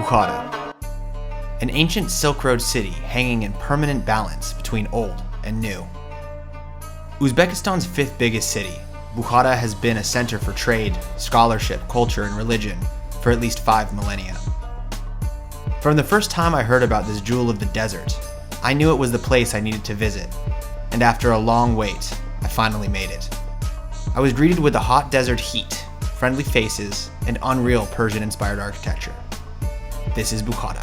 Bukhara, an ancient Silk Road city hanging in permanent balance between old and new. Uzbekistan's fifth biggest city, Bukhara has been a center for trade, scholarship, culture, and religion for at least 5 millennia. From the first time I heard about this jewel of the desert, I knew it was the place I needed to visit, and after a long wait, I finally made it. I was greeted with the hot desert heat, friendly faces, and unreal Persian-inspired architecture. This is Bukhara.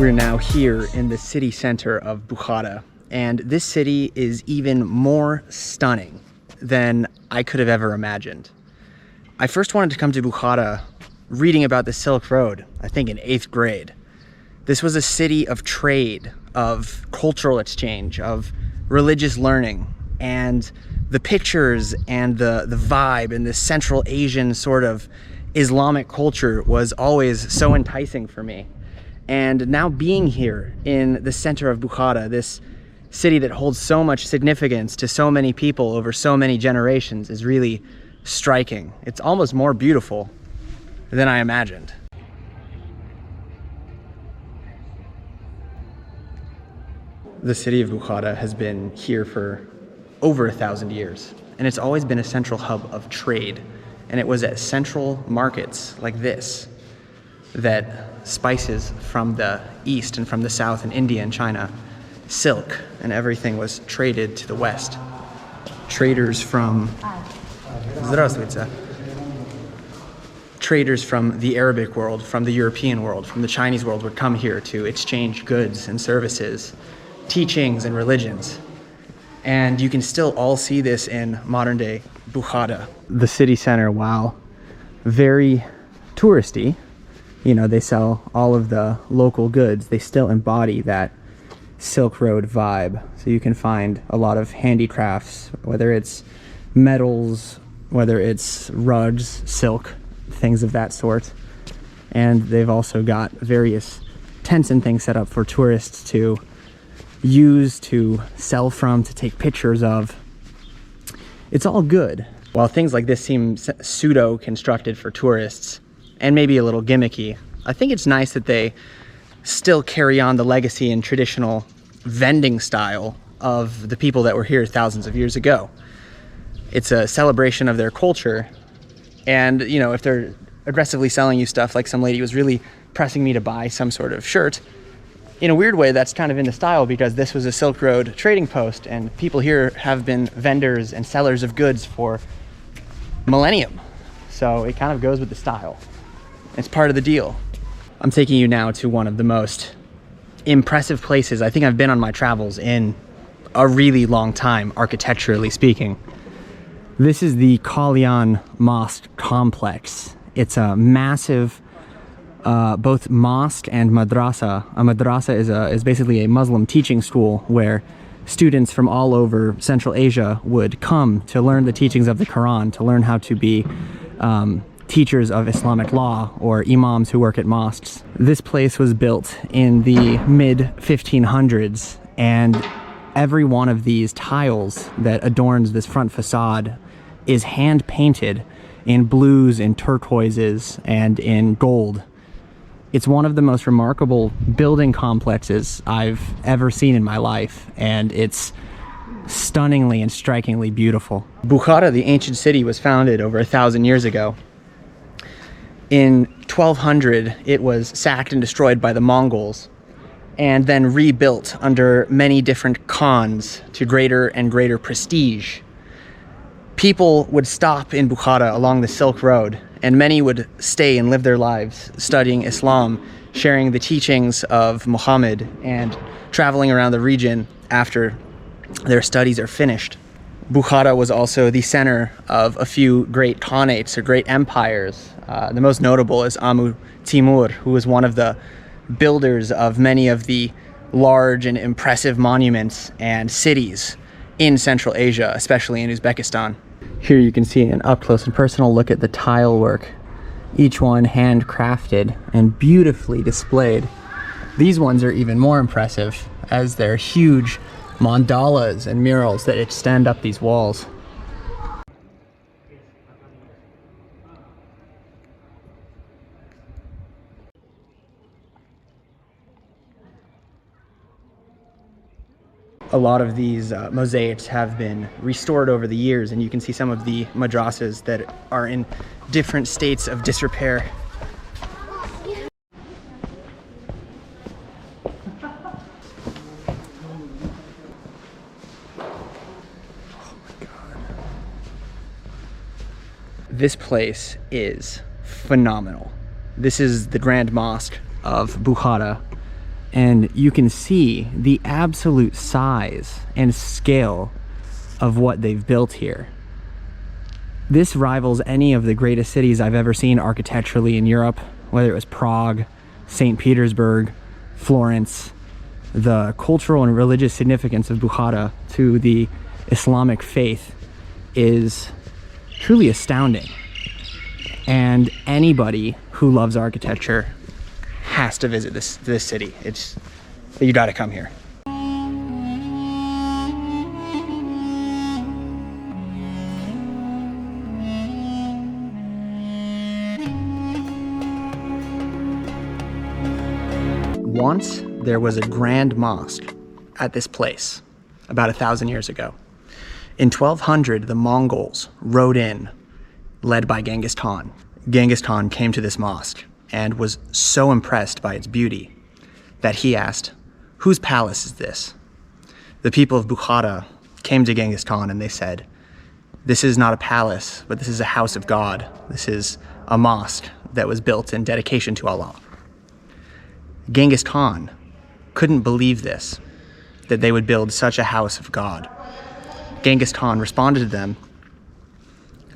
We're now here in the city center of Bukhara, and this city is even more stunning than I could have ever imagined. I first wanted to come to Bukhara reading about the Silk Road, I think in 8th grade. This was a city of trade, of cultural exchange, of religious learning, and the pictures and the vibe and the Central Asian sort of Islamic culture was always so enticing for me. And now being here in the center of Bukhara, this city that holds so much significance to so many people over so many generations, is really striking. It's almost more beautiful than I imagined. The city of Bukhara has been here for over 1,000 years, and it's always been a central hub of trade. And it was at central markets like this that spices from the east and from the south in India and China, silk and everything was traded to the west. Traders from the Arabic world, from the European world, from the Chinese world would come here to exchange goods and services, teachings and religions. And you can still all see this in modern day Bukhara. The city center, while very touristy, you know, they sell all of the local goods, they still embody that Silk Road vibe. So you can find a lot of handicrafts, whether it's metals, whether it's rugs, silk, things of that sort. And they've also got various tents and things set up for tourists to use, to sell from, to take pictures of. It's all good. While things like this seem pseudo-constructed for tourists and maybe a little gimmicky, I think it's nice that they still carry on the legacy and traditional vending style of the people that were here thousands of years ago. It's a celebration of their culture. And, you know, if they're aggressively selling you stuff, like some lady was really pressing me to buy some sort of shirt, in a weird way, that's kind of in the style because this was a Silk Road trading post, and people here have been vendors and sellers of goods for millennium. So it kind of goes with the style. It's part of the deal. I'm taking you now to one of the most impressive places I think I've been on my travels in a really long time, architecturally speaking. This is the Kalyan Mosque complex. It's a massive both mosque and madrasa. A madrasa is basically a Muslim teaching school where students from all over Central Asia would come to learn the teachings of the Quran, to learn how to be teachers of Islamic law or imams who work at mosques. This place was built in the mid-1500s, and every one of these tiles that adorns this front facade is hand painted in blues and turquoises and in gold. It's one of the most remarkable building complexes I've ever seen in my life, and it's stunningly and strikingly beautiful. Bukhara, the ancient city, was founded over 1,000 years ago. In 1200, it was sacked and destroyed by the Mongols, and then rebuilt under many different khans to greater and greater prestige. People would stop in Bukhara along the Silk Road, and many would stay and live their lives studying Islam, sharing the teachings of Muhammad, and traveling around the region after their studies are finished. Bukhara was also the center of a few great khanates or great empires. The most notable is Timur, who was one of the builders of many of the large and impressive monuments and cities in Central Asia, especially in Uzbekistan. Here you can see an up-close and personal look at the tile work, each one handcrafted and beautifully displayed. These ones are even more impressive as they're huge mandalas and murals that extend up these walls. A lot of these mosaics have been restored over the years, and you can see some of the madrasas that are in different states of disrepair. This place is phenomenal. This is the Grand Mosque of Bukhara, and you can see the absolute size and scale of what they've built here. This rivals any of the greatest cities I've ever seen architecturally in Europe, whether it was Prague, St. Petersburg, Florence. The cultural and religious significance of Bukhara to the Islamic faith is truly astounding. And anybody who loves architecture has to visit this city. You gotta come here. Once there was a grand mosque at this place about 1,000 years ago. In 1200, the Mongols rode in, led by Genghis Khan. Genghis Khan came to this mosque and was so impressed by its beauty that he asked, "Whose palace is this?" The people of Bukhara came to Genghis Khan and they said, "This is not a palace, but this is a house of God. This is a mosque that was built in dedication to Allah." Genghis Khan couldn't believe this, that they would build such a house of God. Genghis Khan responded to them,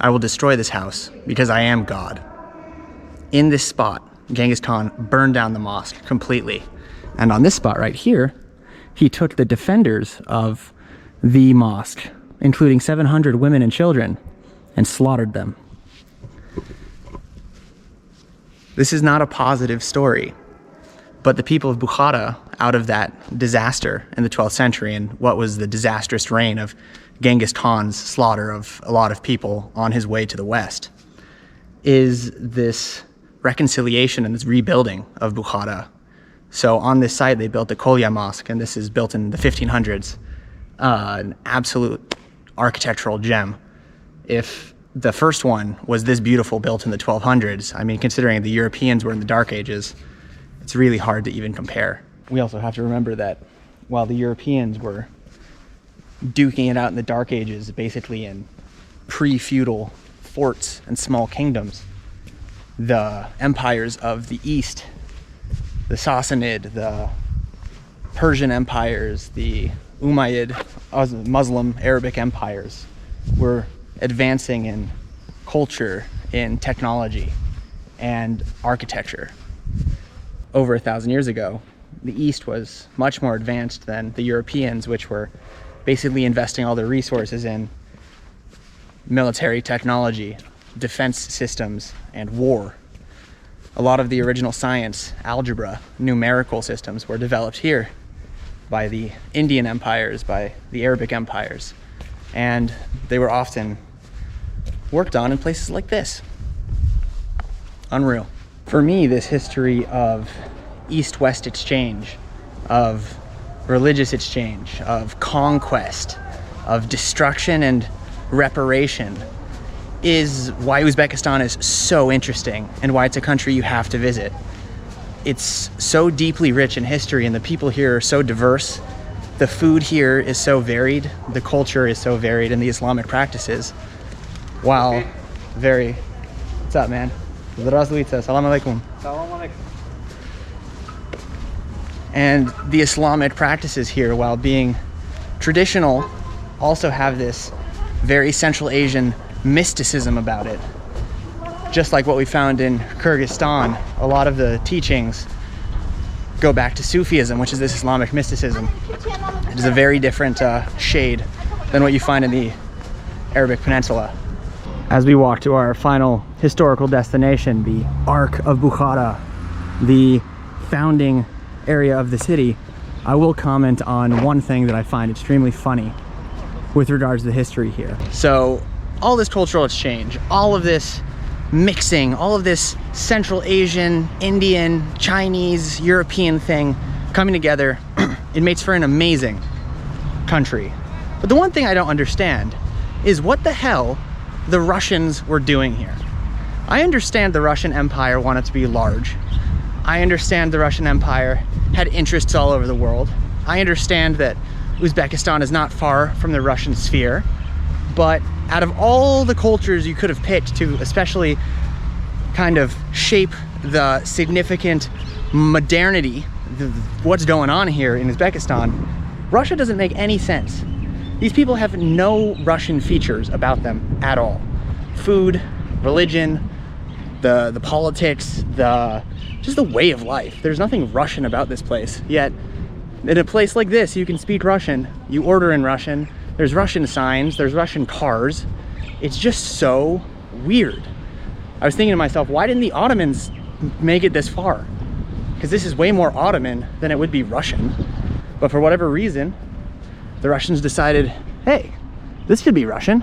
"I will destroy this house because I am God." In this spot, Genghis Khan burned down the mosque completely. And on this spot right here, he took the defenders of the mosque, including 700 women and children, and slaughtered them. This is not a positive story, but the people of Bukhara, out of that disaster in the 12th century and what was the disastrous reign of Genghis Khan's slaughter of a lot of people on his way to the west, is this reconciliation and this rebuilding of Bukhara. So on this site, they built the Kalyan Mosque, and this is built in the 1500s, an absolute architectural gem. If the first one was this beautiful, built in the 1200s, I mean, considering the Europeans were in the Dark Ages, it's really hard to even compare. We also have to remember that while the Europeans were duking it out in the Dark Ages, basically in pre-feudal forts and small kingdoms, the empires of the East, the Sassanid, the Persian empires, the Umayyad, Muslim, Arabic empires, were advancing in culture, in technology, and architecture. Over 1,000 years ago, the East was much more advanced than the Europeans, which were basically investing all their resources in military technology, defense systems, and war. A lot of the original science, algebra, numerical systems were developed here by the Indian empires, by the Arabic empires, and they were often worked on in places like this. Unreal. For me, this history of East-West exchange, of religious exchange, of conquest, of destruction and reparation is why Uzbekistan is so interesting and why it's a country you have to visit. It's so deeply rich in history, and the people here are so diverse. The food here is so varied, the culture is so varied, and the Islamic practices, while very... What's up, man? Здравствуйте, salam alaikum. Salam alaikum. And the Islamic practices here, while being traditional, also have this very Central Asian mysticism about it. Just like what we found in Kyrgyzstan, a lot of the teachings go back to Sufism, which is this Islamic mysticism. It is a very different shade than what you find in the Arabic Peninsula. As we walk to our final historical destination, the Ark of Bukhara, the founding area of the city, I will comment on one thing that I find extremely funny with regards to the history here. So all this cultural exchange, all of this mixing, all of this Central Asian, Indian, Chinese, European thing coming together, it makes for an amazing country. But the one thing I don't understand is what the hell the Russians were doing here. I understand the Russian Empire wanted to be large. I understand the Russian Empire had interests all over the world. I understand that Uzbekistan is not far from the Russian sphere, but out of all the cultures you could have picked to especially kind of shape the significant modernity, what's going on here in Uzbekistan, Russia doesn't make any sense. These people have no Russian features about them at all. Food, religion, the politics, just the way of life. There's nothing Russian about this place. Yet, in a place like this, you can speak Russian, you order in Russian, there's Russian signs, there's Russian cars. It's just so weird. I was thinking to myself, why didn't the Ottomans make it this far? Because this is way more Ottoman than it would be Russian. But for whatever reason, the Russians decided, hey, this should be Russian.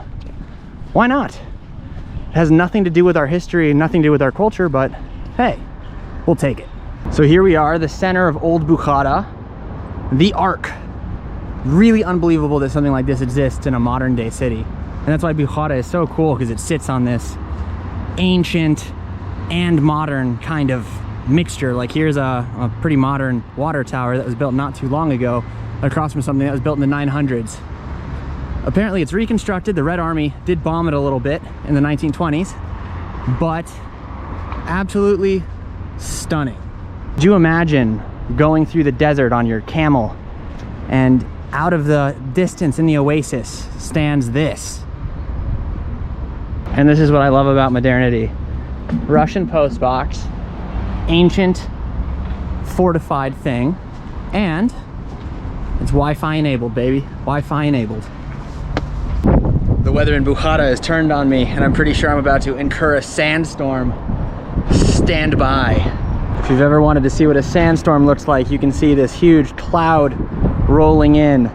Why not? It has nothing to do with our history, nothing to do with our culture, but hey, we'll take it. So here we are, the center of Old Bukhara, the Ark. Really unbelievable that something like this exists in a modern day city. And that's why Bukhara is so cool, because it sits on this ancient and modern kind of mixture. Like here's a pretty modern water tower that was built not too long ago across from something that was built in the 900s. Apparently it's reconstructed. The Red Army did bomb it a little bit in the 1920s, but absolutely stunning. Could you imagine going through the desert on your camel, and out of the distance in the oasis stands this? And this is what I love about modernity. Russian post box, ancient fortified thing, and it's Wi-Fi enabled, baby. Wi-Fi enabled. The weather in Bukhara has turned on me, and I'm pretty sure I'm about to incur a sandstorm. Stand by. If you've ever wanted to see what a sandstorm looks like, you can see this huge cloud rolling in,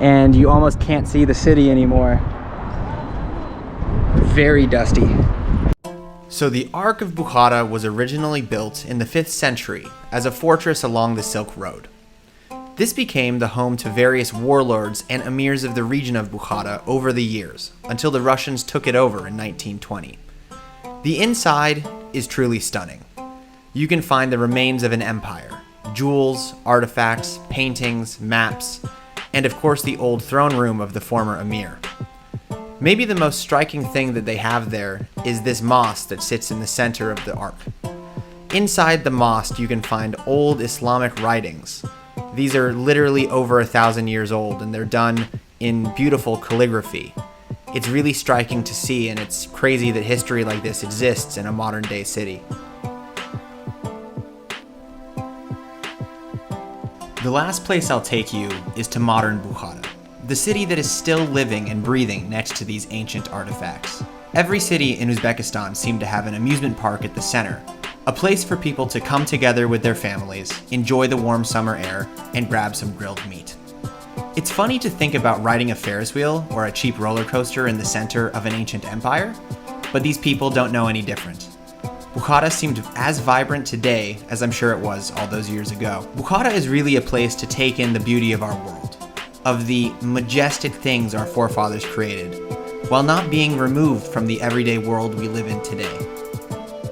and you almost can't see the city anymore. Very dusty. So the Ark of Bukhara was originally built in the 5th century as a fortress along the Silk Road. This became the home to various warlords and emirs of the region of Bukhara over the years, until the Russians took it over in 1920. The inside is truly stunning. You can find the remains of an empire, jewels, artifacts, paintings, maps, and of course the old throne room of the former emir. Maybe the most striking thing that they have there is this mosque that sits in the center of the Ark. Inside the mosque you can find old Islamic writings. These are literally over 1,000 years old, and they're done in beautiful calligraphy. It's really striking to see, and it's crazy that history like this exists in a modern day city. The last place I'll take you is to modern Bukhara, the city that is still living and breathing next to these ancient artifacts. Every city in Uzbekistan seemed to have an amusement park at the center, a place for people to come together with their families, enjoy the warm summer air, and grab some grilled meat. It's funny to think about riding a Ferris wheel or a cheap roller coaster in the center of an ancient empire, but these people don't know any different. Bukhara seemed as vibrant today as I'm sure it was all those years ago. Bukhara is really a place to take in the beauty of our world, of the majestic things our forefathers created, while not being removed from the everyday world we live in today.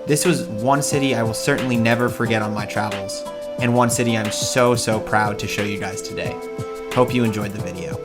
This was one city I will certainly never forget on my travels, and one city I'm so proud to show you guys today. Hope you enjoyed the video.